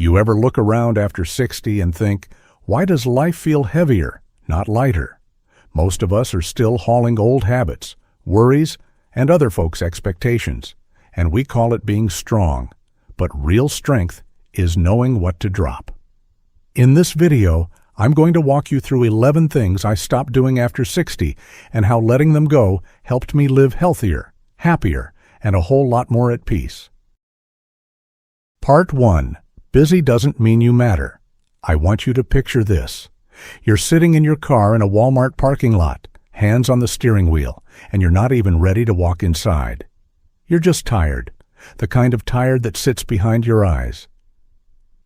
You ever look around after 60 and think, why does life feel heavier, not lighter? Most of us are still hauling old habits, worries, and other folks' expectations, and we call it being strong. But real strength is knowing what to drop. In this video, I'm going to walk you through 11 things I stopped doing after 60 and how letting them go helped me live healthier, happier, and a whole lot more at peace. Part 1. Busy doesn't mean you matter. I want you to picture this. You're sitting in your car in a Walmart parking lot, hands on the steering wheel, and you're not even ready to walk inside. You're just tired, the kind of tired that sits behind your eyes.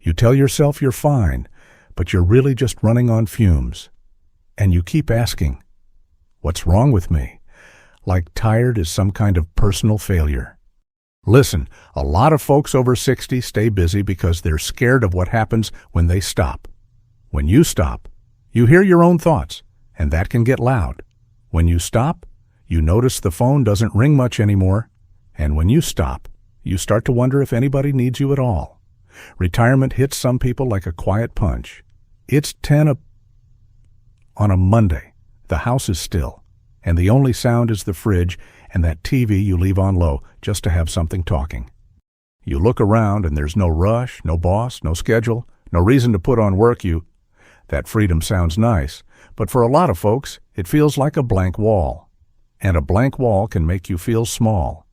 You tell yourself you're fine, but you're really just running on fumes. And you keep asking, what's wrong with me? Like tired is some kind of personal failure. Listen, a lot of folks over 60 stay busy because they're scared of what happens when they stop. When you stop, you hear your own thoughts, and that can get loud. When you stop, you notice the phone doesn't ring much anymore. And when you stop, you start to wonder if anybody needs you at all. Retirement hits some people like a quiet punch. It's 10 on a Monday. The house is still, and the only sound is the fridge and that TV you leave on low just to have something talking. You look around and there's no rush, no boss, no schedule, no reason to put on work. That freedom sounds nice, but for a lot of folks, it feels like a blank wall. And a blank wall can make you feel small.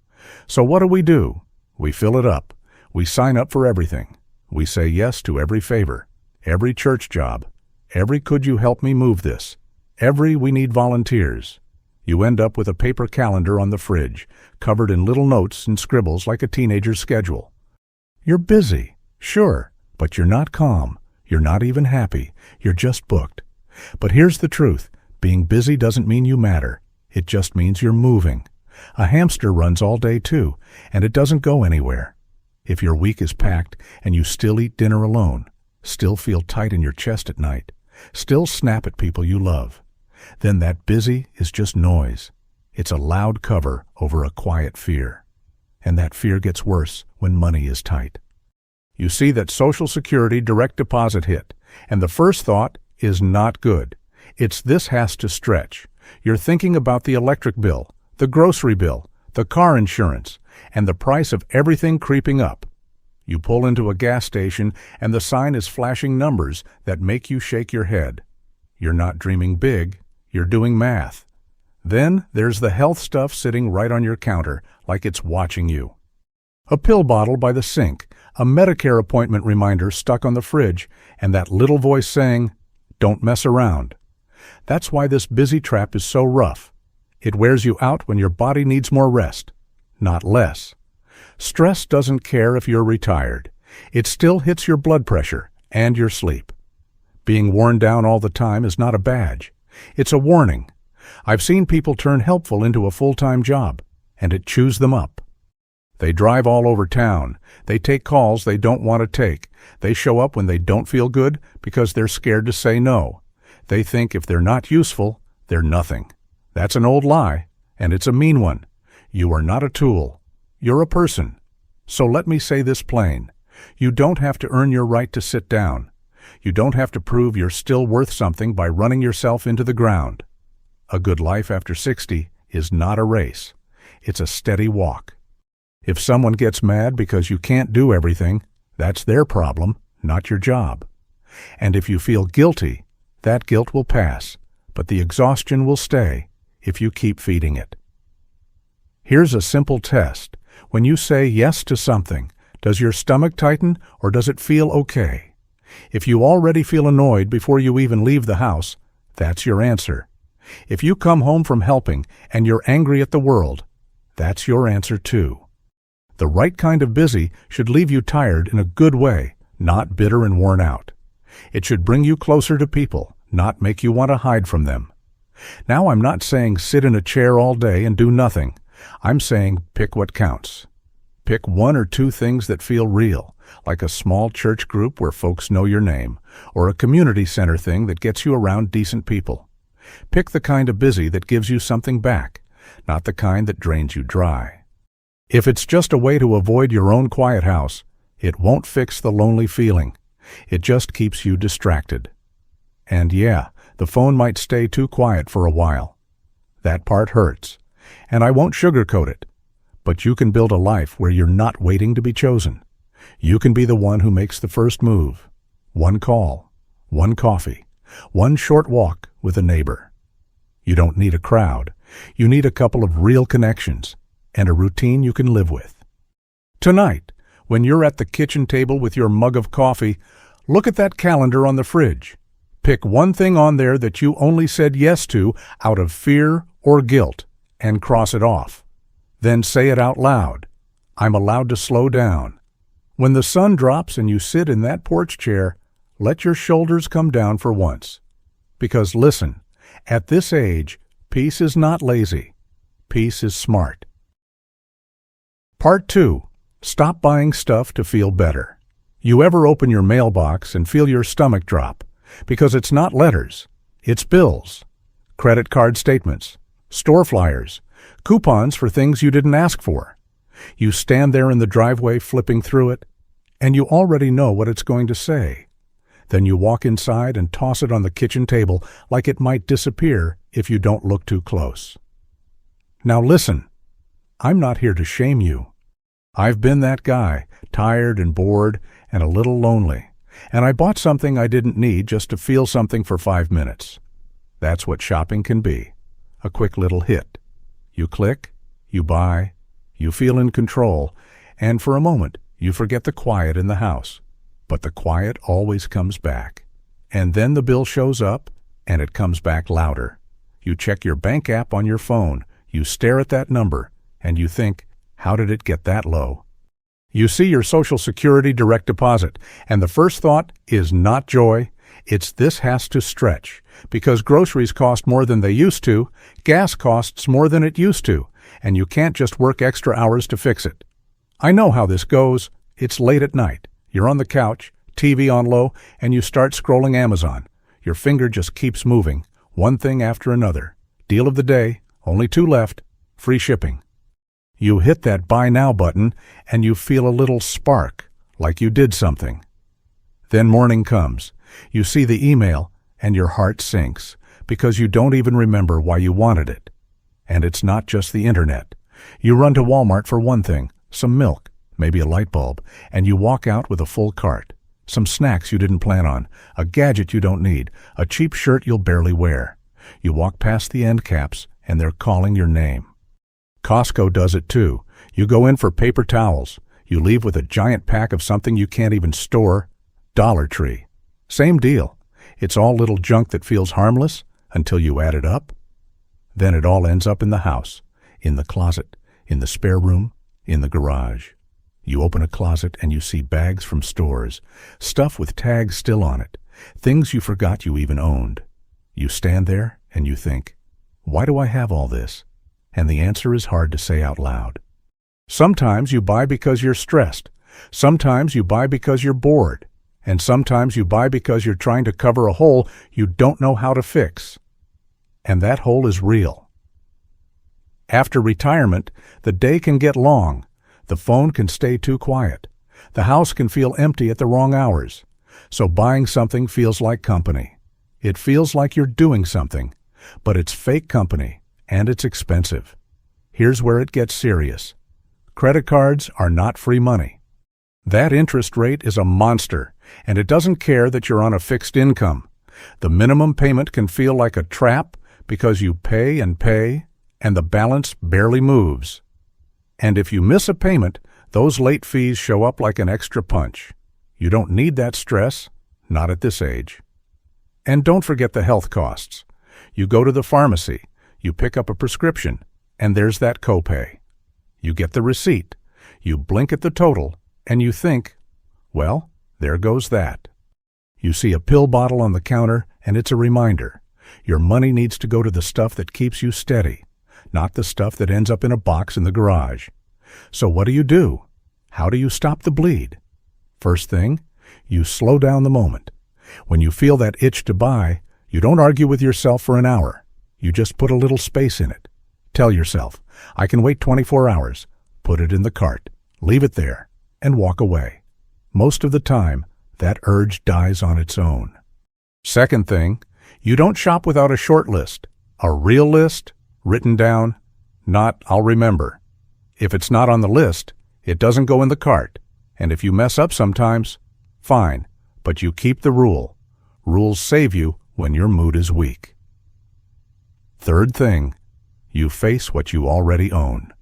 So what do? We fill it up. We sign up for everything. We say yes to every favor, every church job, every could you help me move this, every we need volunteers. You end up with a paper calendar on the fridge, covered in little notes and scribbles like a teenager's schedule. You're busy, sure, but you're not calm. You're not even happy. You're just booked. But here's the truth. Being busy doesn't mean you matter. It just means you're moving. A hamster runs all day too, and it doesn't go anywhere. If your week is packed and you still eat dinner alone, still feel tight in your chest at night, still snap at people you love, then that busy is just noise. It's a loud cover over a quiet fear. And that fear gets worse when money is tight. You see that Social Security direct deposit hit, and the first thought is not good. It's this has to stretch. You're thinking about the electric bill, the grocery bill, the car insurance, and the price of everything creeping up. You pull into a gas station and the sign is flashing numbers that make you shake your head. You're not dreaming big, you're doing math. Then there's the health stuff sitting right on your counter like it's watching you. A pill bottle by the sink, a Medicare appointment reminder stuck on the fridge, and that little voice saying, don't mess around. That's why this busy trap is so rough. It wears you out when your body needs more rest, not less. Stress doesn't care if you're retired. It still hits your blood pressure and your sleep. Being worn down all the time is not a badge. It's a warning. I've seen people turn helpful into a full-time job, and it chews them up. They drive all over town. They take calls they don't want to take. They show up when they don't feel good because they're scared to say no. They think if they're not useful, they're nothing. That's an old lie, and it's a mean one. You are not a tool. You're a person. So let me say this plain. You don't have to earn your right to sit down. You don't have to prove you're still worth something by running yourself into the ground. A good life after 60 is not a race. It's a steady walk. If someone gets mad because you can't do everything, that's their problem, not your job. And if you feel guilty, that guilt will pass, but the exhaustion will stay if you keep feeding it. Here's a simple test. When you say yes to something, does your stomach tighten or does it feel okay? If you already feel annoyed before you even leave the house, that's your answer. If you come home from helping and you're angry at the world, that's your answer too. The right kind of busy should leave you tired in a good way, not bitter and worn out. It should bring you closer to people, not make you want to hide from them. Now I'm not saying sit in a chair all day and do nothing. I'm saying pick what counts. Pick 1 or 2 things that feel real, like a small church group where folks know your name, or a community center thing that gets you around decent people. Pick the kind of busy that gives you something back, not the kind that drains you dry. If it's just a way to avoid your own quiet house, It won't fix the lonely feeling. It just keeps you distracted. And yeah, the phone might stay too quiet for a while. That part hurts, and I won't sugarcoat it. But you can build a life where you're not waiting to be chosen. You can be the one who makes the first move. One call, one coffee, one short walk with a neighbor. You don't need a crowd. You need a couple of real connections and a routine you can live with. Tonight, when you're at the kitchen table with your mug of coffee, look at that calendar on the fridge. Pick one thing on there that you only said yes to out of fear or guilt and cross it off. Then say it out loud. I'm allowed to slow down. When the sun drops and you sit in that porch chair, let your shoulders come down for once. Because listen, at this age, peace is not lazy. Peace is smart. Part 2. Stop buying stuff to feel better. You ever open your mailbox and feel your stomach drop? Because it's not letters, it's bills, credit card statements, store flyers, coupons for things you didn't ask for. You stand there in the driveway flipping through it, and you already know what it's going to say. Then you walk inside and toss it on the kitchen table like it might disappear if you don't look too close. Now listen, I'm not here to shame you. I've been that guy, tired and bored and a little lonely, and I bought something I didn't need just to feel something for 5 minutes. That's what shopping can be, a quick little hit. You click, you buy, you feel in control, and for a moment you forget the quiet in the house. But the quiet always comes back. And then the bill shows up, and it comes back louder. You check your bank app on your phone, you stare at that number, and you think, how did it get that low? You see your Social Security direct deposit, and the first thought is not joy, it's this has to stretch, because groceries cost more than they used to, gas costs more than it used to, and you can't just work extra hours to fix it. I know how this goes. It's late at night. You're on the couch, TV on low, and you start scrolling Amazon. Your finger just keeps moving, one thing after another. Deal of the day, only 2 left, free shipping. You hit that Buy Now button, and you feel a little spark, like you did something. Then morning comes. You see the email, and your heart sinks, because you don't even remember why you wanted it. And it's not just the internet. You run to Walmart for one thing, some milk, maybe a light bulb, and you walk out with a full cart. Some snacks you didn't plan on, a gadget you don't need, a cheap shirt you'll barely wear. You walk past the end caps, and they're calling your name. Costco does it too. You go in for paper towels. You leave with a giant pack of something you can't even store. Dollar Tree. Same deal. It's all little junk that feels harmless until you add it up. Then it all ends up in the house, in the closet, in the spare room, in the garage. You open a closet and you see bags from stores, stuff with tags still on it, things you forgot you even owned. You stand there and you think, why do I have all this? And the answer is hard to say out loud. Sometimes you buy because you're stressed. Sometimes you buy because you're bored. And sometimes you buy because you're trying to cover a hole you don't know how to fix. And that hole is real. After retirement, the day can get long. The phone can stay too quiet. The house can feel empty at the wrong hours. So buying something feels like company. It feels like you're doing something, but it's fake company, and it's expensive. Here's where it gets serious. Credit cards are not free money. That interest rate is a monster, and it doesn't care that you're on a fixed income. The minimum payment can feel like a trap because you pay, and the balance barely moves. And if you miss a payment, those late fees show up like an extra punch. You don't need that stress, not at this age. And don't forget the health costs. You go to the pharmacy, you pick up a prescription, and there's that copay. You get the receipt, you blink at the total, and you think, well, there goes that. You see a pill bottle on the counter, and it's a reminder. Your money needs to go to the stuff that keeps you steady, not the stuff that ends up in a box in the garage. So what do? How do you stop the bleed? First thing, you slow down the moment. When you feel that itch to buy, you don't argue with yourself for an hour. You just put a little space in it. Tell yourself, I can wait 24 hours. Put it in the cart, leave it there, and walk away. Most of the time, that urge dies on its own. Second thing, you don't shop without a short list. A real list, written down, not "I'll remember." If it's not on the list, it doesn't go in the cart. And if you mess up sometimes, fine, but you keep the rule. Rules save you when your mood is weak. Third thing, you face what you already own.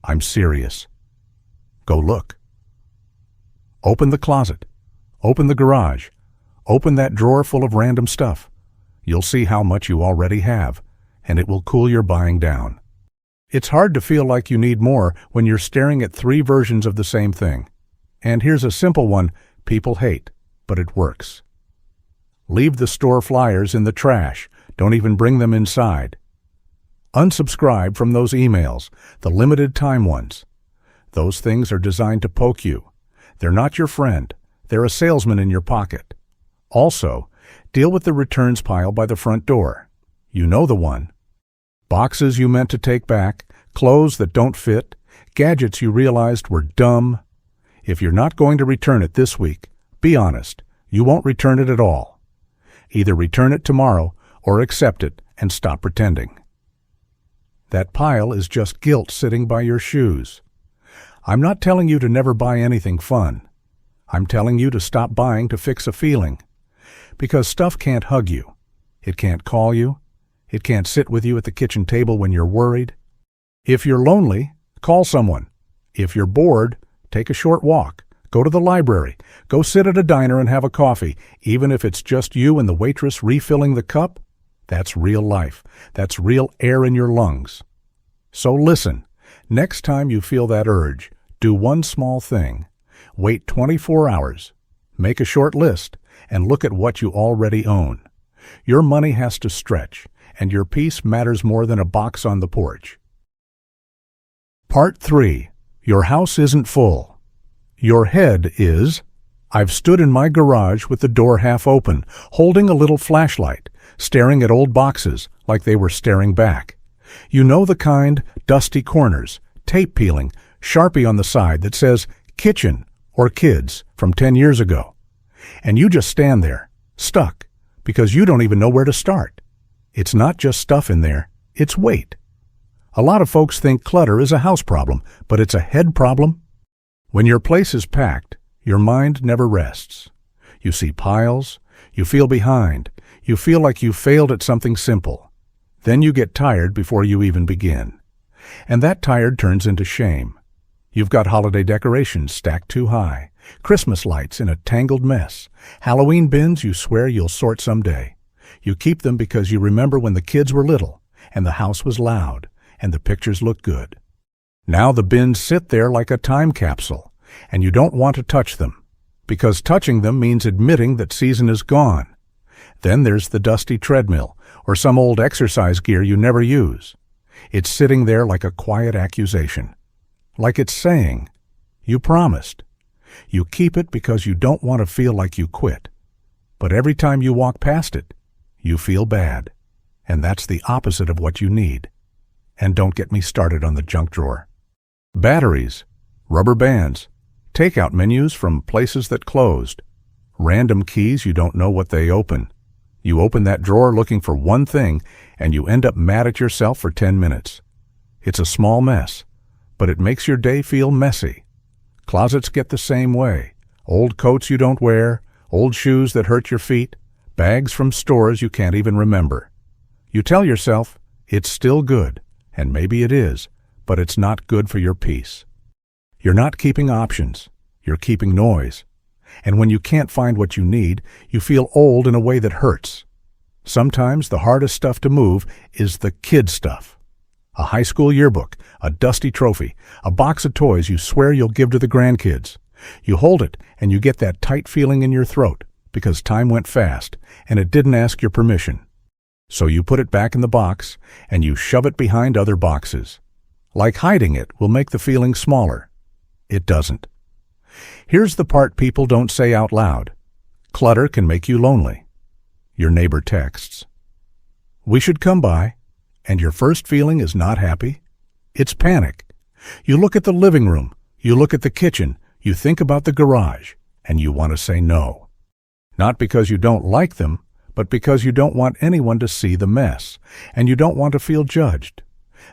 I'm serious. Go look. Open the closet. Open the garage. Open that drawer full of random stuff. You'll see how much you already have, and it will cool your buying down. It's hard to feel like you need more when you're staring at 3 versions of the same thing. And here's a simple one people hate, but it works. Leave the store flyers in the trash. Don't even bring them inside. Unsubscribe from those emails, the limited time ones. Those things are designed to poke you. They're not your friend. They're a salesman in your pocket. Also, deal with the returns pile by the front door. You know the one. Boxes you meant to take back, clothes that don't fit, gadgets you realized were dumb. If you're not going to return it this week, be honest, you won't return it at all. Either return it tomorrow or accept it and stop pretending. That pile is just guilt sitting by your shoes. I'm not telling you to never buy anything fun. I'm telling you to stop buying to fix a feeling. Because stuff can't hug you. It can't call you. It can't sit with you at the kitchen table when you're worried. If you're lonely, call someone. If you're bored, take a short walk. Go to the library. Go sit at a diner and have a coffee. Even if it's just you and the waitress refilling the cup, that's real life. That's real air in your lungs. So listen, next time you feel that urge, do one small thing. Wait 24 hours. Make a short list and look at what you already own. Your money has to stretch, and your peace matters more than a box on the porch. Part 3. Your house isn't full. Your head is, I've stood in my garage with the door half open, holding a little flashlight, staring at old boxes like they were staring back. You know the kind, dusty corners, tape peeling, Sharpie on the side that says kitchen or kids from 10 years ago. And you just stand there, stuck, because you don't even know where to start. It's not just stuff in there, it's weight. A lot of folks think clutter is a house problem, but it's a head problem. When your place is packed, your mind never rests. You see piles, you feel behind, you feel like you failed at something simple. Then you get tired before you even begin. And that tired turns into shame. You've got holiday decorations stacked too high, Christmas lights in a tangled mess, Halloween bins you swear you'll sort someday. You keep them because you remember when the kids were little, and the house was loud, and the pictures looked good. Now the bins sit there like a time capsule, and you don't want to touch them, because touching them means admitting that season is gone. Then there's the dusty treadmill, or some old exercise gear you never use. It's sitting there like a quiet accusation. Like it's saying, you promised. You keep it because you don't want to feel like you quit. But every time you walk past it, you feel bad. And that's the opposite of what you need. And don't get me started on the junk drawer. Batteries, rubber bands, takeout menus from places that closed, random keys you don't know what they open. You open that drawer looking for one thing, and you end up mad at yourself for 10 minutes. It's a small mess, but it makes your day feel messy. Closets get the same way. Old coats you don't wear, old shoes that hurt your feet, bags from stores you can't even remember. You tell yourself, it's still good, and maybe it is, but it's not good for your peace. You're not keeping options, you're keeping noise. And when you can't find what you need, you feel old in a way that hurts. Sometimes the hardest stuff to move is the kid stuff. A high school yearbook, a dusty trophy, a box of toys you swear you'll give to the grandkids. You hold it and you get that tight feeling in your throat because time went fast and it didn't ask your permission. So you put it back in the box and you shove it behind other boxes. Like hiding it will make the feeling smaller. It doesn't. Here's the part people don't say out loud. Clutter can make you lonely. Your neighbor texts, "We should come by," and your first feeling is not happy. It's panic. You look at the living room, you look at the kitchen, You think about the garage, and you want to say no. Not because you don't like them, but because you don't want anyone to see the mess, and you don't want to feel judged.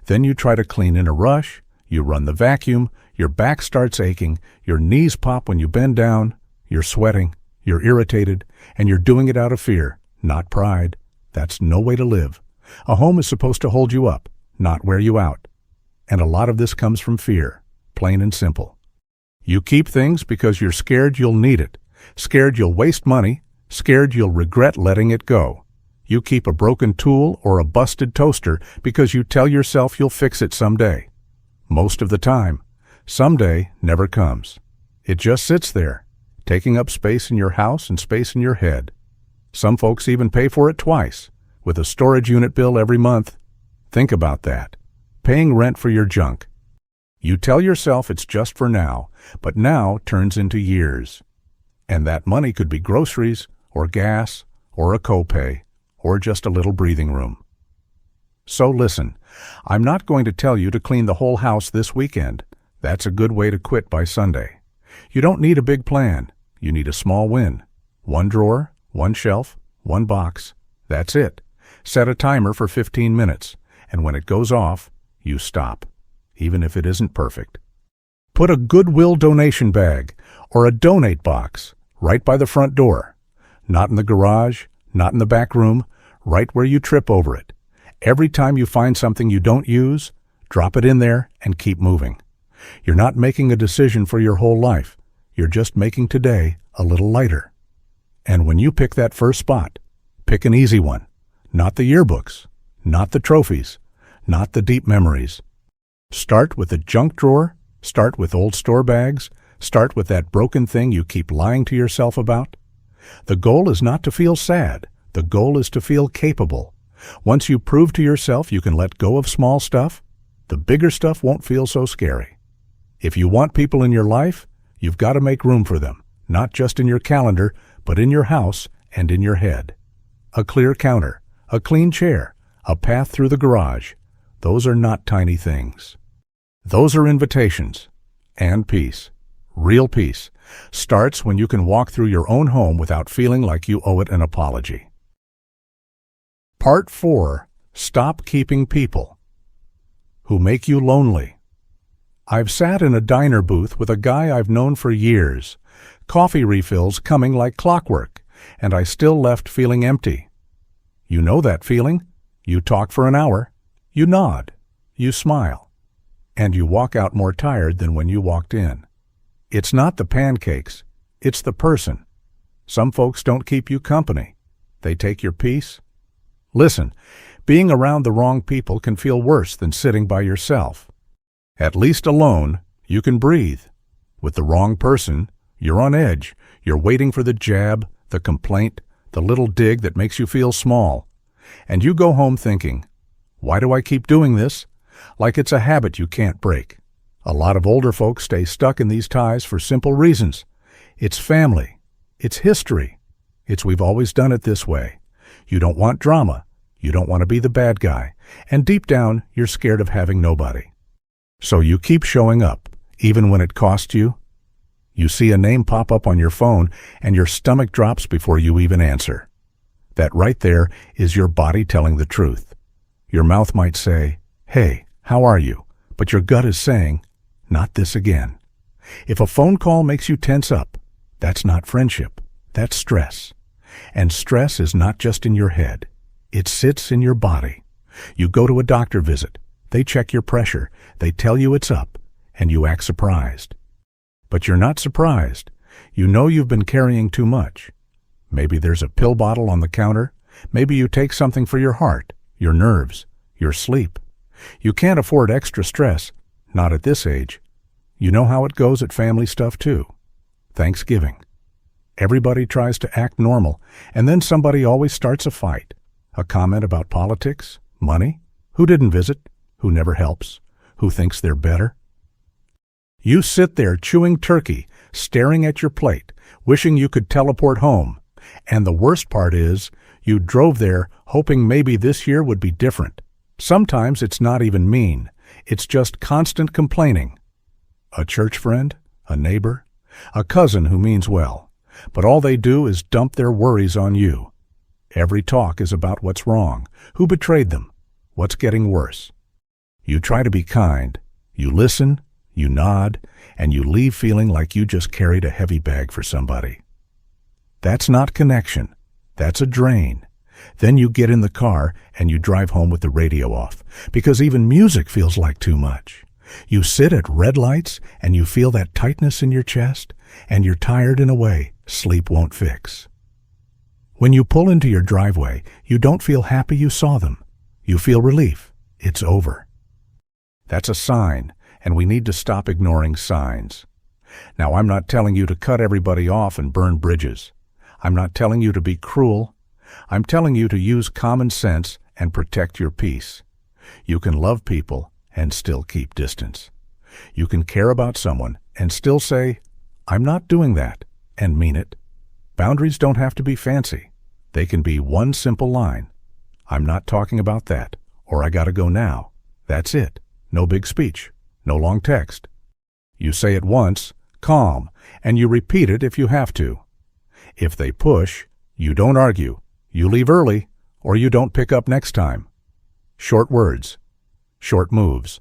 Then you try to clean in a rush, you run the vacuum, your back starts aching, your knees pop when you bend down, you're sweating, you're irritated, and you're doing it out of fear, not pride. That's no way to live. A home is supposed to hold you up, not wear you out. And a lot of this comes from fear, plain and simple. You keep things because you're scared you'll need it, scared you'll waste money, scared you'll regret letting it go. You keep a broken tool or a busted toaster because you tell yourself you'll fix it someday. Most of the time, someday never comes. It just sits there, taking up space in your house and space in your head. Some folks even pay for it twice, with a storage unit bill every month. Think about that. Paying rent for your junk. You tell yourself it's just for now, but now turns into years. And that money could be groceries, or gas, or a copay, or just a little breathing room. So listen, I'm not going to tell you to clean the whole house this weekend. That's a good way to quit by Sunday. You don't need a big plan. You need a small win. One drawer, one shelf, one box. That's it. Set a timer for 15 minutes, and when it goes off, you stop, even if it isn't perfect. Put a Goodwill donation bag or a donate box right by the front door. Not in the garage, not in the back room, right where you trip over it. Every time you find something you don't use, drop it in there and keep moving. You're not making a decision for your whole life. You're just making today a little lighter. And when you pick that first spot, pick an easy one. Not the yearbooks, not the trophies, not the deep memories. Start with the junk drawer, start with old store bags, start with that broken thing you keep lying to yourself about. The goal is not to feel sad. The goal is to feel capable. Once you prove to yourself you can let go of small stuff, the bigger stuff won't feel so scary. If you want people in your life, you've got to make room for them, not just in your calendar, but in your house and in your head. A clear counter, a clean chair, a path through the garage. Those are not tiny things. Those are invitations. And peace, real peace, starts when you can walk through your own home without feeling like you owe it an apology. Part 4. Stop keeping people who make you lonely. I've sat in a diner booth with a guy I've known for years, coffee refills coming like clockwork, and I still left feeling empty. You know that feeling? You talk for an hour, you nod, you smile, and you walk out more tired than when you walked in. It's not the pancakes, it's the person. Some folks don't keep you company. They take your peace. Listen, being around the wrong people can feel worse than sitting by yourself. At least alone, you can breathe. With the wrong person, you're on edge. You're waiting for the jab, the complaint, the little dig that makes you feel small. And you go home thinking, why do I keep doing this? Like it's a habit you can't break. A lot of older folks stay stuck in these ties for simple reasons. It's family. It's history. It's we've always done it this way. You don't want drama. You don't want to be the bad guy. And deep down, you're scared of having nobody. So you keep showing up, even when it costs you. You see a name pop up on your phone, and your stomach drops before you even answer. That right there is your body telling the truth. Your mouth might say, hey, how are you? But your gut is saying, not this again. If a phone call makes you tense up, that's not friendship. That's stress. And stress is not just in your head. It sits in your body. You go to a doctor visit. They check your pressure. They tell you it's up, and you act surprised. But you're not surprised. You know you've been carrying too much. Maybe there's a pill bottle on the counter. Maybe you take something for your heart, your nerves, your sleep. You can't afford extra stress, not at this age. You know how it goes at family stuff too. Thanksgiving. Everybody tries to act normal, and then somebody always starts a fight. A comment about politics, money, who didn't visit, who never helps, who thinks they're better. You sit there chewing turkey, staring at your plate, wishing you could teleport home. And the worst part is, you drove there hoping maybe this year would be different. Sometimes it's not even mean. It's just constant complaining. A church friend, a neighbor, a cousin who means well, but all they do is dump their worries on you. Every talk is about what's wrong, who betrayed them, what's getting worse. You try to be kind, you listen, you nod, and you leave feeling like you just carried a heavy bag for somebody. That's not connection. That's a drain. Then you get in the car and you drive home with the radio off, because even music feels like too much. You sit at red lights and you feel that tightness in your chest, and you're tired in a way sleep won't fix. When you pull into your driveway, you don't feel happy you saw them. You feel relief. It's over. That's a sign, and we need to stop ignoring signs. Now, I'm not telling you to cut everybody off and burn bridges. I'm not telling you to be cruel. I'm telling you to use common sense and protect your peace. You can love people and still keep distance. You can care about someone and still say, "I'm not doing that," and mean it. Boundaries don't have to be fancy. They can be one simple line. "I'm not talking about that," or "I gotta go now." That's it. No big speech. No long text. You say it once, calm, and you repeat it if you have to. If they push, you don't argue. You leave early, or you don't pick up next time. Short words. Short moves.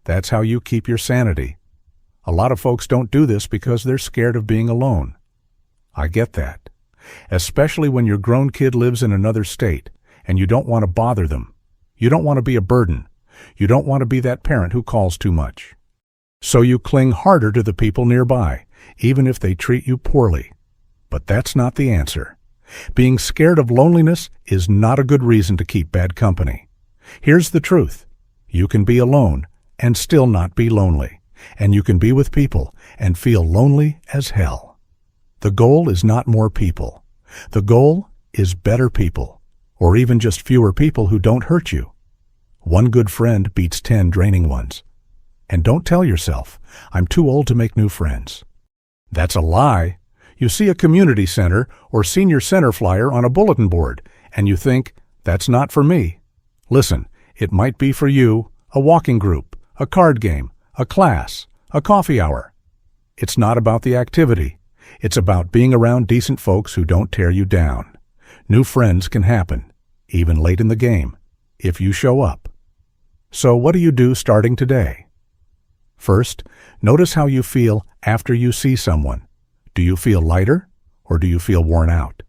That's how you keep your sanity. A lot of folks don't do this because they're scared of being alone. I get that. Especially when your grown kid lives in another state and you don't want to bother them. You don't want to be a burden. You don't want to be that parent who calls too much. So you cling harder to the people nearby, even if they treat you poorly. But that's not the answer. Being scared of loneliness is not a good reason to keep bad company. Here's the truth. You can be alone and still not be lonely, and you can be with people and feel lonely as hell. The goal is not more people. The goal is better people, or even just fewer people who don't hurt you. One good friend beats 10 draining ones. And don't tell yourself, "I'm too old to make new friends." That's a lie. You see a community center or senior center flyer on a bulletin board, and you think, "That's not for me." Listen, it might be for you, a walking group, a card game, a class, a coffee hour. It's not about the activity. It's about being around decent folks who don't tear you down. New friends can happen, even late in the game, if you show up. So what do you do starting today? First, notice how you feel after you see someone. Do you feel lighter, or do you feel worn out?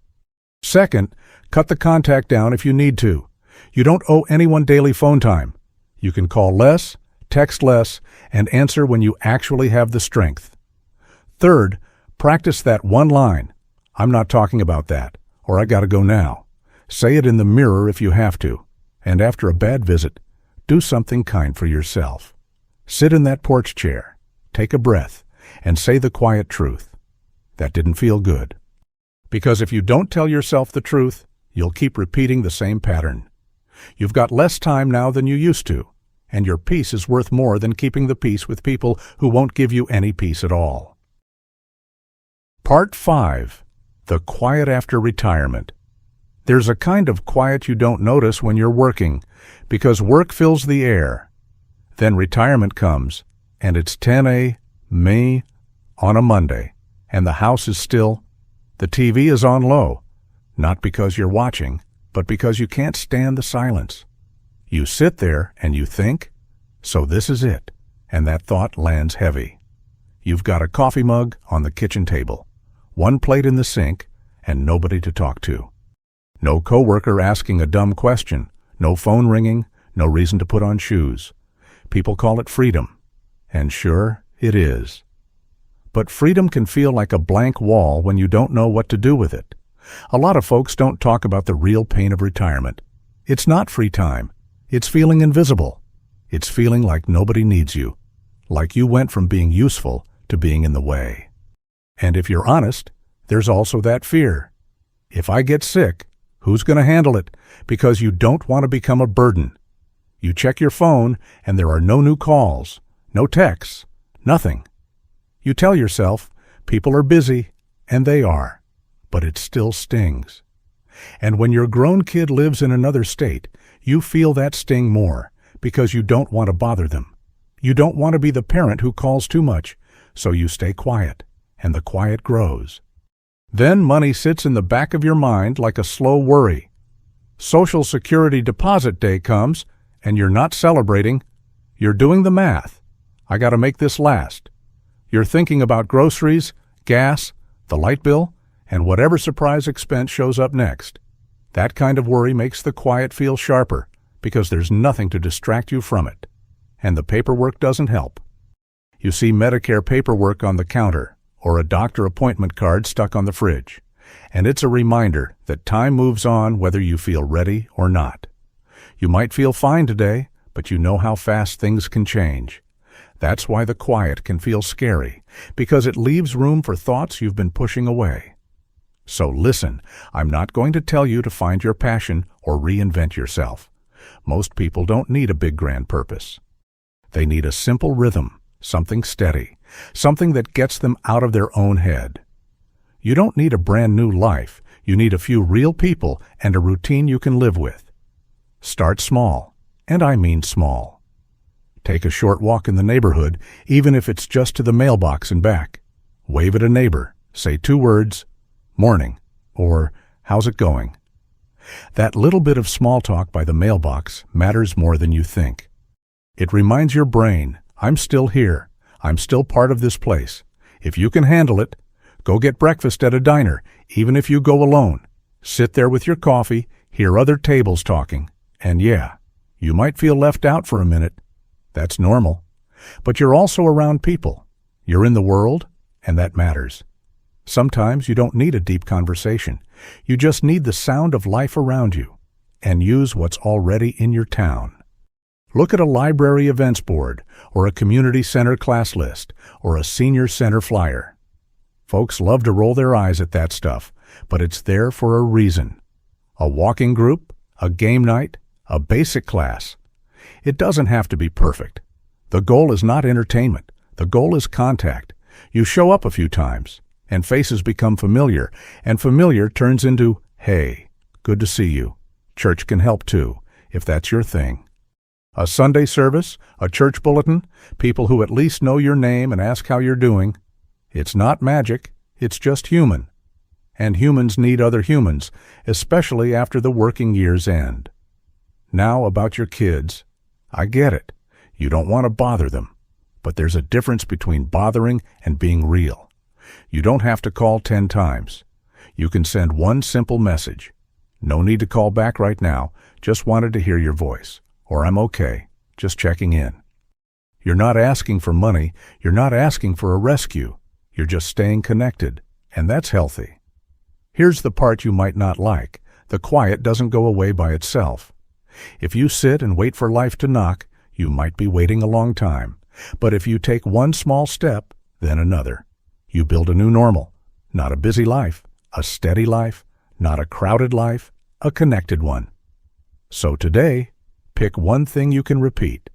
Second, cut the contact down if you need to. You don't owe anyone daily phone time. You can call less, text less, and answer when you actually have the strength. Third, practice that one line. "I'm not talking about that," or "I gotta go now." Say it in the mirror if you have to. And after a bad visit, do something kind for yourself. Sit in that porch chair, take a breath, and say the quiet truth. "That didn't feel good." Because if you don't tell yourself the truth, you'll keep repeating the same pattern. You've got less time now than you used to, and your peace is worth more than keeping the peace with people who won't give you any peace at all. Part 5. The Quiet After Retirement. There's a kind of quiet you don't notice when you're working, because work fills the air. Then retirement comes, and it's 10 May on a Monday, and the house is still. The TV is on low, not because you're watching, but because you can't stand the silence. You sit there and you think, "So this is it," and that thought lands heavy. You've got a coffee mug on the kitchen table, one plate in the sink, and nobody to talk to. No coworker asking a dumb question, no phone ringing, no reason to put on shoes. People call it freedom, and sure, it is. But freedom can feel like a blank wall when you don't know what to do with it. A lot of folks don't talk about the real pain of retirement. It's not free time. It's feeling invisible. It's feeling like nobody needs you, like you went from being useful to being in the way. And if you're honest, there's also that fear. If I get sick, who's going to handle it? Because you don't want to become a burden. You check your phone, and there are no new calls, no texts, nothing. You tell yourself, people are busy, and they are, but it still stings. And when your grown kid lives in another state, you feel that sting more, because you don't want to bother them. You don't want to be the parent who calls too much, so you stay quiet, and the quiet grows. Then money sits in the back of your mind like a slow worry. Social Security deposit day comes, and you're not celebrating. You're doing the math. I gotta make this last. You're thinking about groceries, gas, the light bill, and whatever surprise expense shows up next. That kind of worry makes the quiet feel sharper because there's nothing to distract you from it. And the paperwork doesn't help. You see Medicare paperwork on the counter or a doctor appointment card stuck on the fridge, and it's a reminder that time moves on whether you feel ready or not. You might feel fine today, but you know how fast things can change. That's why the quiet can feel scary, because it leaves room for thoughts you've been pushing away. So listen, I'm not going to tell you to find your passion or reinvent yourself. Most people don't need a big grand purpose. They need a simple rhythm, something steady, something that gets them out of their own head. You don't need a brand new life. You need a few real people and a routine you can live with. Start small, and I mean small. Take a short walk in the neighborhood, even if it's just to the mailbox and back. Wave at a neighbor, say 2 words, "Morning," or "How's it going?" That little bit of small talk by the mailbox matters more than you think. It reminds your brain, I'm still here. I'm still part of this place. If you can handle it, go get breakfast at a diner, even if you go alone. Sit there with your coffee, hear other tables talking, and yeah, you might feel left out for a minute. That's normal. But you're also around people. You're in the world, and that matters. Sometimes you don't need a deep conversation. You just need the sound of life around you, and use what's already in your town. Look at a library events board, or a community center class list, or a senior center flyer. Folks love to roll their eyes at that stuff, but it's there for a reason. A walking group, a game night, a basic class. It doesn't have to be perfect. The goal is not entertainment. The goal is contact. You show up a few times, and faces become familiar, and familiar turns into, hey, good to see you. Church can help too, if that's your thing. A Sunday service, a church bulletin, people who at least know your name and ask how you're doing. It's not magic, it's just human. And humans need other humans, especially after the working years end. Now about your kids. I get it. You don't want to bother them. But there's a difference between bothering and being real. You don't have to call 10 times. You can send one simple message. No need to call back right now, just wanted to hear your voice. Or I'm okay, just checking in. You're not asking for money, you're not asking for a rescue. You're just staying connected, and that's healthy. Here's the part you might not like. The quiet doesn't go away by itself. If you sit and wait for life to knock, you might be waiting a long time. But if you take one small step, then another. You build a new normal. Not a busy life, a steady life, not a crowded life, a connected one. So today, pick one thing you can repeat.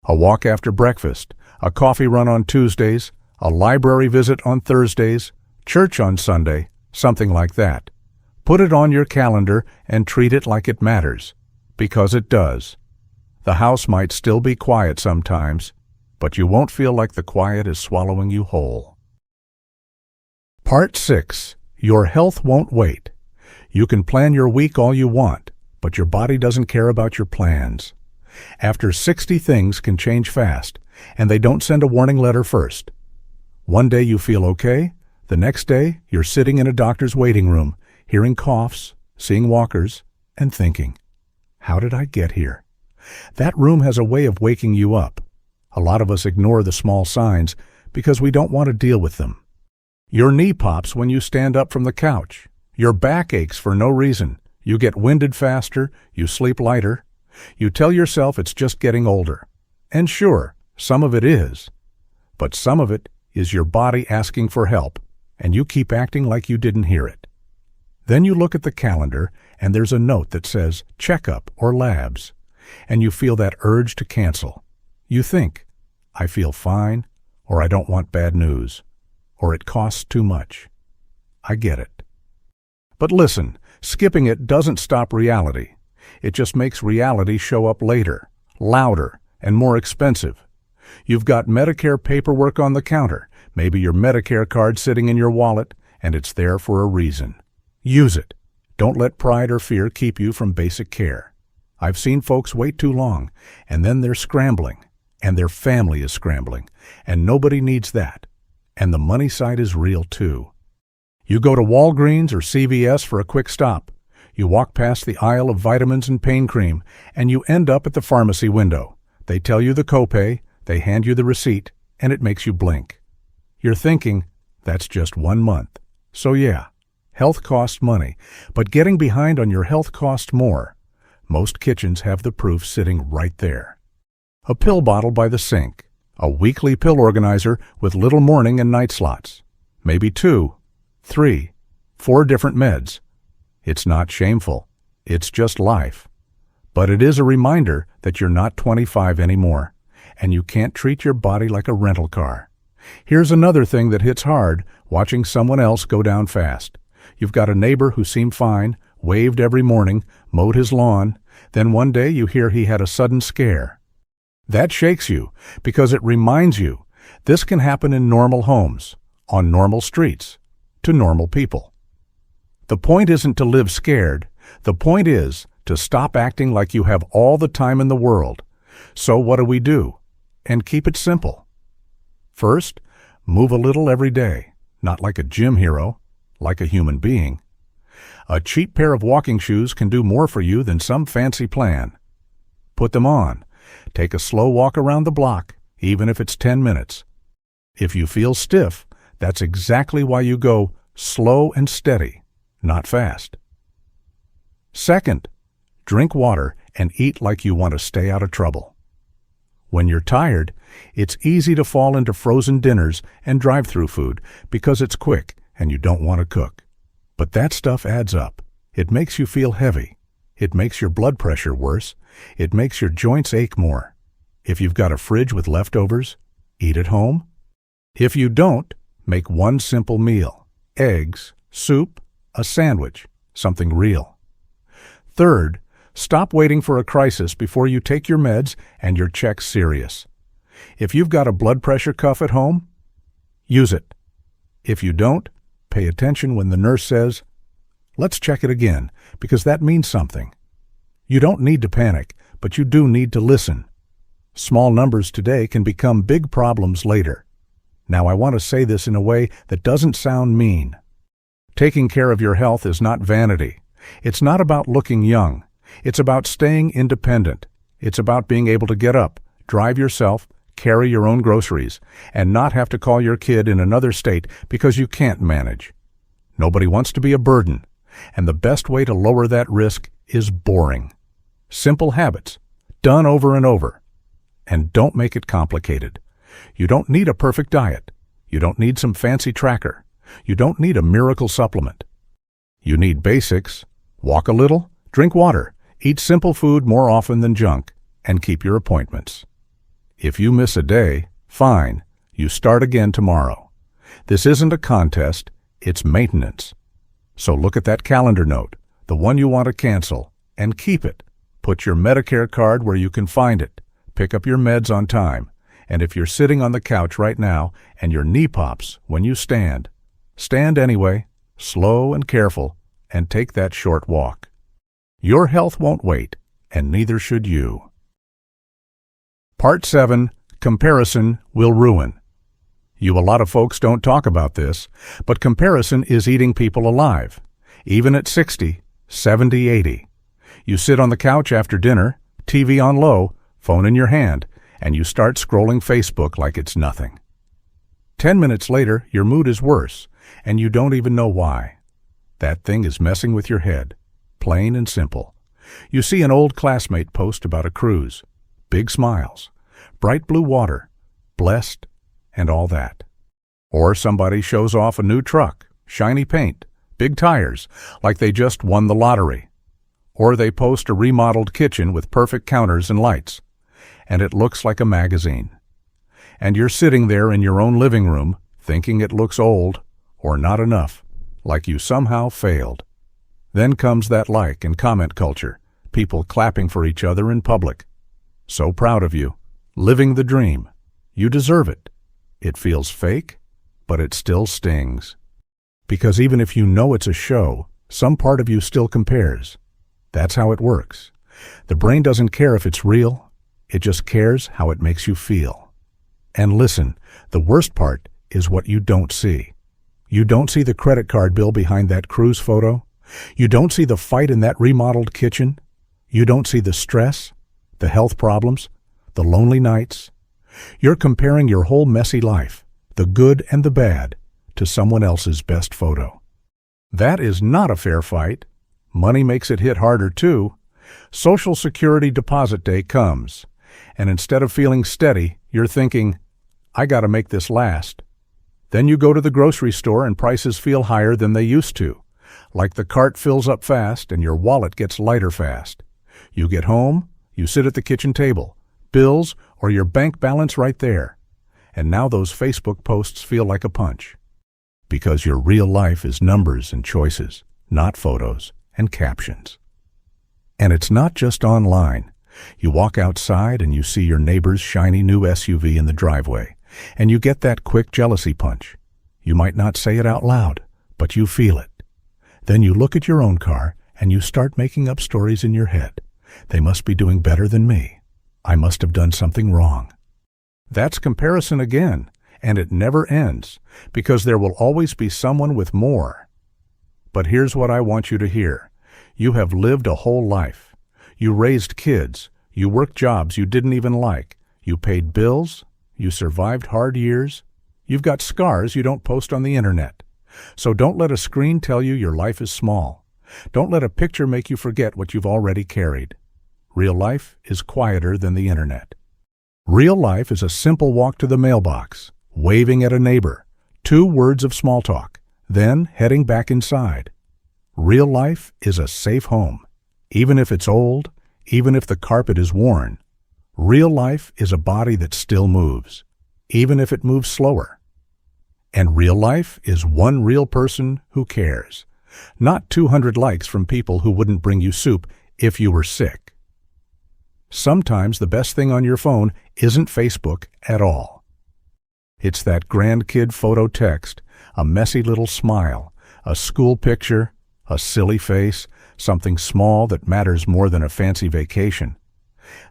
A walk after breakfast, a coffee run on Tuesdays, a library visit on Thursdays, church on Sunday, something like that. Put it on your calendar and treat it like it matters, because it does. The house might still be quiet sometimes, but you won't feel like the quiet is swallowing you whole. Part 6. Your health won't wait. You can plan your week all you want, but your body doesn't care about your plans. After 60 things can change fast, and they don't send a warning letter first. One day you feel okay, the next day you're sitting in a doctor's waiting room, hearing coughs, seeing walkers, and thinking, how did I get here? That room has a way of waking you up. A lot of us ignore the small signs because we don't want to deal with them. Your knee pops when you stand up from the couch. Your back aches for no reason. You get winded faster, you sleep lighter. You tell yourself it's just getting older. And sure, some of it is. But some of it is your body asking for help, and you keep acting like you didn't hear it. Then you look at the calendar, and there's a note that says checkup or labs, and you feel that urge to cancel. You think, I feel fine, or I don't want bad news, or it costs too much. I get it. But listen, skipping it doesn't stop reality. It just makes reality show up later, louder, and more expensive. You've got Medicare paperwork on the counter, Maybe your Medicare card sitting in your wallet, and it's there for a reason. Use it. Don't let pride or fear keep you from basic care. I've seen folks wait too long, and then they're scrambling, and their family is scrambling, and nobody needs that. And the money side is real too. You go to Walgreens or CVS for a quick stop. You walk past the aisle of vitamins and pain cream, and you end up at the pharmacy window. They tell you the copay, they hand you the receipt, and it makes you blink. You're thinking, that's just 1 month. So yeah, health costs money, but getting behind on your health costs more. Most kitchens have the proof sitting right there. A pill bottle by the sink, a weekly pill organizer with little morning and night slots, maybe 2, 3, 4 different meds. It's not shameful. It's just life. But it is a reminder that you're not 25 anymore, and you can't treat your body like a rental car. Here's another thing that hits hard, watching someone else go down fast. You've got a neighbor who seemed fine, waved every morning, mowed his lawn, then one day you hear he had a sudden scare. That shakes you because it reminds you this can happen in normal homes, on normal streets, to normal people. The point isn't to live scared. The point is to stop acting like you have all the time in the world. So what do? And keep it simple. First, move a little every day, not like a gym hero, like a human being. A cheap pair of walking shoes can do more for you than some fancy plan. Put them on. Take a slow walk around the block, even if it's 10 minutes. If you feel stiff, that's exactly why you go slow and steady, not fast. Second, drink water and eat like you want to stay out of trouble. When you're tired, it's easy to fall into frozen dinners and drive-through food because it's quick and you don't want to cook. But that stuff adds up. It makes you feel heavy. It makes your blood pressure worse. It makes your joints ache more. If you've got a fridge with leftovers, eat at home. If you don't, make one simple meal: eggs, soup, a sandwich, something real. Third, stop waiting for a crisis before you take your meds and your checks serious. If you've got a blood pressure cuff at home, use it. If you don't, pay attention when the nurse says, "Let's check it again," because that means something. You don't need to panic, but you do need to listen. Small numbers today can become big problems later. Now I want to say this in a way that doesn't sound mean. Taking care of your health is not vanity. It's not about looking young. It's about staying independent. It's about being able to get up, drive yourself, carry your own groceries, and not have to call your kid in another state because you can't manage. Nobody wants to be a burden, and the best way to lower that risk is boring. Simple habits, done over and over. And don't make it complicated. You don't need a perfect diet. You don't need some fancy tracker. You don't need a miracle supplement. You need basics: walk a little, drink water, eat simple food more often than junk, and keep your appointments. If you miss a day, fine, you start again tomorrow. This isn't a contest, it's maintenance. So look at that calendar note, the one you want to cancel, and keep it. Put your Medicare card where you can find it. Pick up your meds on time. And if you're sitting on the couch right now and your knee pops when you stand, stand anyway, slow and careful, and take that short walk. Your health won't wait, and neither should you. Part 7, Comparison Will Ruin. A lot of folks don't talk about this, but comparison is eating people alive, even at 60, 70, 80. You sit on the couch after dinner, TV on low, phone in your hand, and you start scrolling Facebook like it's nothing. 10 minutes later, your mood is worse, and you don't even know why. That thing is messing with your head, plain and simple. You see an old classmate post about a cruise, big smiles, bright blue water, blessed, and all that. Or somebody shows off a new truck, shiny paint, big tires, like they just won the lottery. Or they post a remodeled kitchen with perfect counters and lights, and it looks like a magazine. And you're sitting there in your own living room, thinking it looks old, or not enough, like you somehow failed. Then comes that like and comment culture, people clapping for each other in public. So proud of you, living the dream. You deserve it. It feels fake, but it still stings. Because even if you know it's a show, some part of you still compares. That's how it works. The brain doesn't care if it's real, it just cares how it makes you feel. And listen, the worst part is what you don't see. You don't see the credit card bill behind that cruise photo. You don't see the fight in that remodeled kitchen. You don't see the stress, the health problems, the lonely nights. You're comparing your whole messy life, the good and the bad, to someone else's best photo. That is not a fair fight. Money makes it hit harder too. Social Security deposit day comes, and instead of feeling steady, you're thinking, I gotta make this last. Then you go to the grocery store and prices feel higher than they used to. Like the cart fills up fast and your wallet gets lighter fast. You get home, you sit at the kitchen table, bills or your bank balance right there. And now those Facebook posts feel like a punch. Because your real life is numbers and choices, not photos and captions. And it's not just online. You walk outside and you see your neighbor's shiny new SUV in the driveway, and you get that quick jealousy punch. You might not say it out loud, but you feel it. Then you look at your own car and you start making up stories in your head. They must be doing better than me. I must have done something wrong. That's comparison again, and it never ends, because there will always be someone with more. But here's what I want you to hear. You have lived a whole life. You raised kids. You worked jobs you didn't even like. You paid bills. You survived hard years. You've got scars you don't post on the internet. So don't let a screen tell you your life is small. Don't let a picture make you forget what you've already carried. Real life is quieter than the internet. Real life is a simple walk to the mailbox, waving at a neighbor, 2 words of small talk, then heading back inside. Real life is a safe home, even if it's old, even if the carpet is worn. Real life is a body that still moves, even if it moves slower. And real life is one real person who cares, not 200 likes from people who wouldn't bring you soup if you were sick. Sometimes the best thing on your phone isn't Facebook at all. It's that grandkid photo text, a messy little smile, a school picture, a silly face, something small that matters more than a fancy vacation.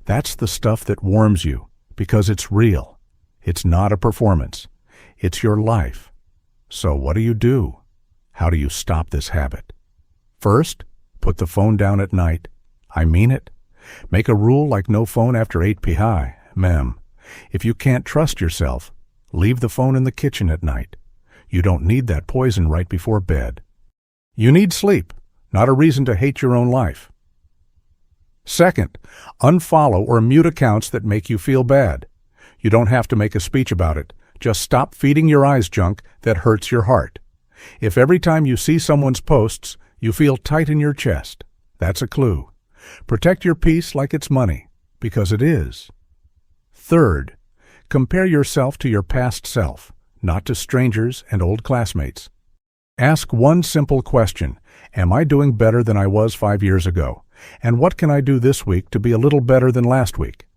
That's the stuff that warms you, because it's real. It's not a performance. It's your life. So what do? How do you stop this habit? First, put the phone down at night. I mean it. Make a rule like no phone after 8 p.m. If you can't trust yourself, leave the phone in the kitchen at night. You don't need that poison right before bed. You need sleep, not a reason to hate your own life. Second, unfollow or mute accounts that make you feel bad. You don't have to make a speech about it. Just stop feeding your eyes junk that hurts your heart. If every time you see someone's posts, you feel tight in your chest, that's a clue. Protect your peace like it's money, because it is. Third, compare yourself to your past self, not to strangers and old classmates. Ask one simple question: am I doing better than I was 5 years ago? And what can I do this week to be a little better than last week?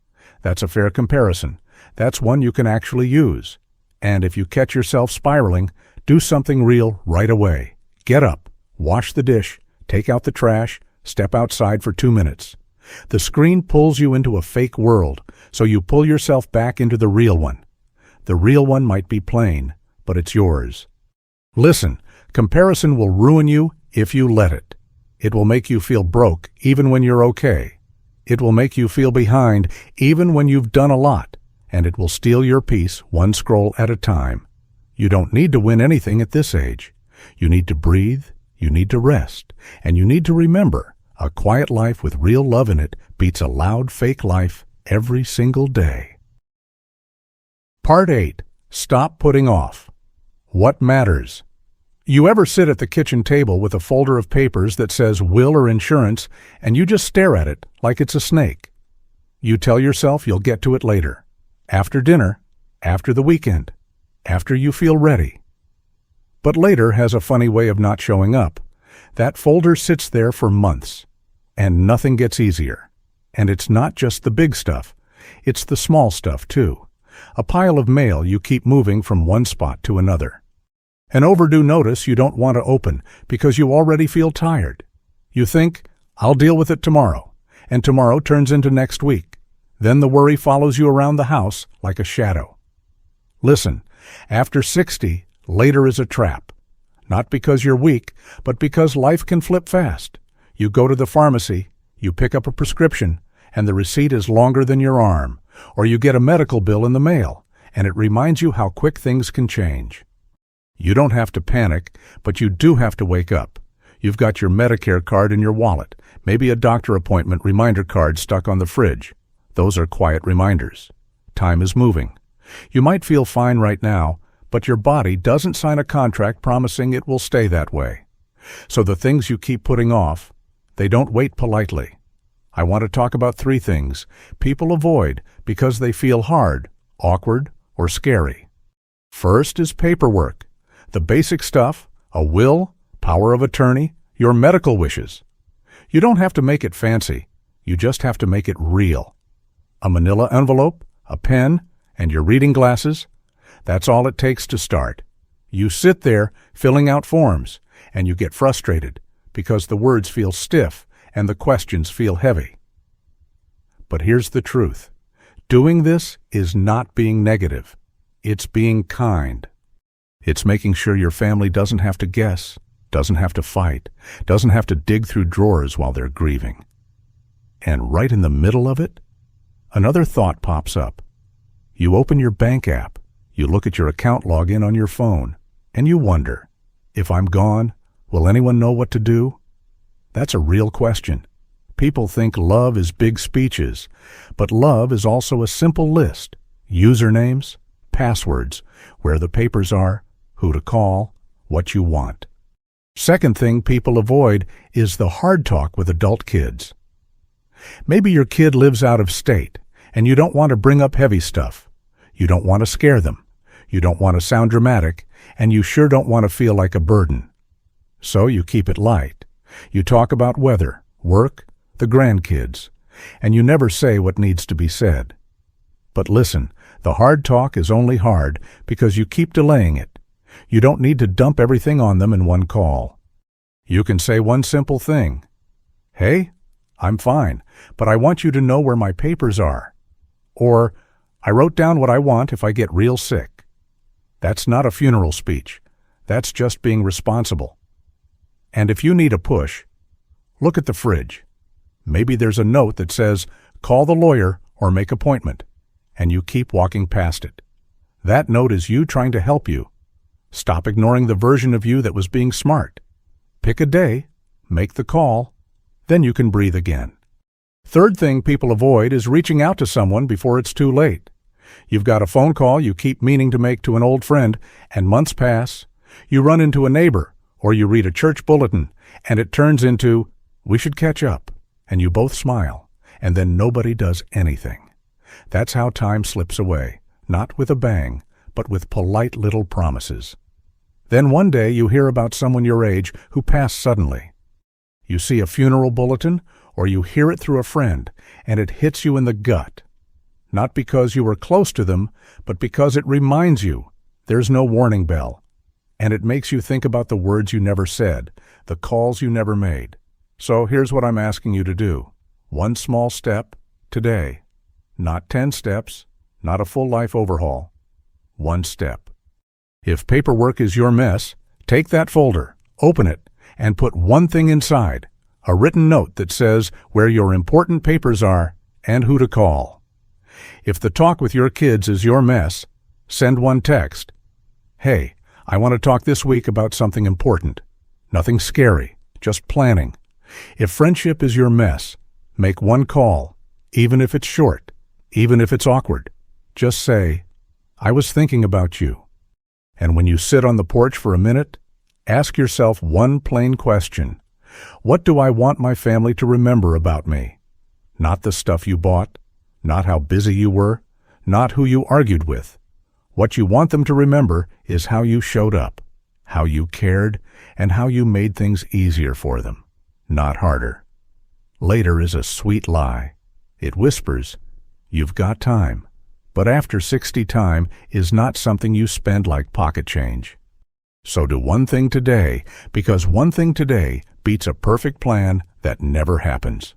That's a fair comparison. That's one you can actually use. And if you catch yourself spiraling, do something real right away. Get up, wash the dish, take out the trash, step outside for 2 minutes. The screen pulls you into a fake world, so you pull yourself back into the real one. The real one might be plain, but it's yours. Listen, comparison will ruin you if you let it. It will make you feel broke even when you're okay. It will make you feel behind even when you've done a lot, and it will steal your peace one scroll at a time. You don't need to win anything at this age. You need to breathe, you need to rest, and you need to remember, a quiet life with real love in it beats a loud fake life every single day. Part 8. Stop putting off. What matters? You ever sit at the kitchen table with a folder of papers that says will or insurance, and you just stare at it like it's a snake? You tell yourself you'll get to it later. After dinner, after the weekend, after you feel ready. But later has a funny way of not showing up. That folder sits there for months, and nothing gets easier. And it's not just the big stuff, it's the small stuff too. A pile of mail you keep moving from one spot to another. An overdue notice you don't want to open because you already feel tired. You think, I'll deal with it tomorrow, and tomorrow turns into next week. Then the worry follows you around the house like a shadow. Listen, after 60, later is a trap. Not because you're weak, but because life can flip fast. You go to the pharmacy, you pick up a prescription, and the receipt is longer than your arm. Or you get a medical bill in the mail, and it reminds you how quick things can change. You don't have to panic, but you do have to wake up. You've got your Medicare card in your wallet, maybe a doctor appointment reminder card stuck on the fridge. Those are quiet reminders. Time is moving. You might feel fine right now, but your body doesn't sign a contract promising it will stay that way. So the things you keep putting off, they don't wait politely. I want to talk about 3 things people avoid because they feel hard, awkward, or scary. First is paperwork. The basic stuff, a will, power of attorney, your medical wishes. You don't have to make it fancy. You just have to make it real. A manila envelope, a pen, and your reading glasses. That's all it takes to start. You sit there filling out forms, and you get frustrated because the words feel stiff and the questions feel heavy. But here's the truth. Doing this is not being negative. It's being kind. It's making sure your family doesn't have to guess, doesn't have to fight, doesn't have to dig through drawers while they're grieving. And right in the middle of it, another thought pops up. You open your bank app, you look at your account login on your phone, and you wonder, if I'm gone, will anyone know what to do? That's a real question. People think love is big speeches, but love is also a simple list. Usernames, passwords, where the papers are, who to call, what you want. Second thing people avoid is the hard talk with adult kids. Maybe your kid lives out of state, and you don't want to bring up heavy stuff. You don't want to scare them. You don't want to sound dramatic, and you sure don't want to feel like a burden. So you keep it light. You talk about weather, work, the grandkids, and you never say what needs to be said. But listen, the hard talk is only hard because you keep delaying it. You don't need to dump everything on them in one call. You can say one simple thing. Hey, I'm fine, but I want you to know where my papers are. Or, I wrote down what I want if I get real sick. That's not a funeral speech. That's just being responsible. And if you need a push, look at the fridge. Maybe there's a note that says, call the lawyer or make appointment, and you keep walking past it. That note is you trying to help you. Stop ignoring the version of you that was being smart. Pick a day, make the call, then you can breathe again. Third thing people avoid is reaching out to someone before it's too late. You've got a phone call you keep meaning to make to an old friend, and months pass. You run into a neighbor, or you read a church bulletin, and it turns into, we should catch up, and you both smile, and then nobody does anything. That's how time slips away, not with a bang, but with polite little promises. Then one day you hear about someone your age who passed suddenly. You see a funeral bulletin, or you hear it through a friend, and it hits you in the gut. Not because you were close to them, but because it reminds you there's no warning bell. And it makes you think about the words you never said, the calls you never made. So here's what I'm asking you to do. One small step, today. Not 10 steps, not a full life overhaul. One step. If paperwork is your mess, take that folder, open it, and put one thing inside, a written note that says where your important papers are and who to call. If the talk with your kids is your mess, send one text. Hey, I want to talk this week about something important. Nothing scary, just planning. If friendship is your mess, make one call, even if it's short, even if it's awkward. Just say, I was thinking about you. And when you sit on the porch for a minute, ask yourself one plain question. What do I want my family to remember about me? Not the stuff you bought, not how busy you were, not who you argued with. What you want them to remember is how you showed up, how you cared, and how you made things easier for them, not harder. Later is a sweet lie. It whispers, you've got time. But after 60 time is not something you spend like pocket change. So do one thing today, because one thing today beats a perfect plan that never happens.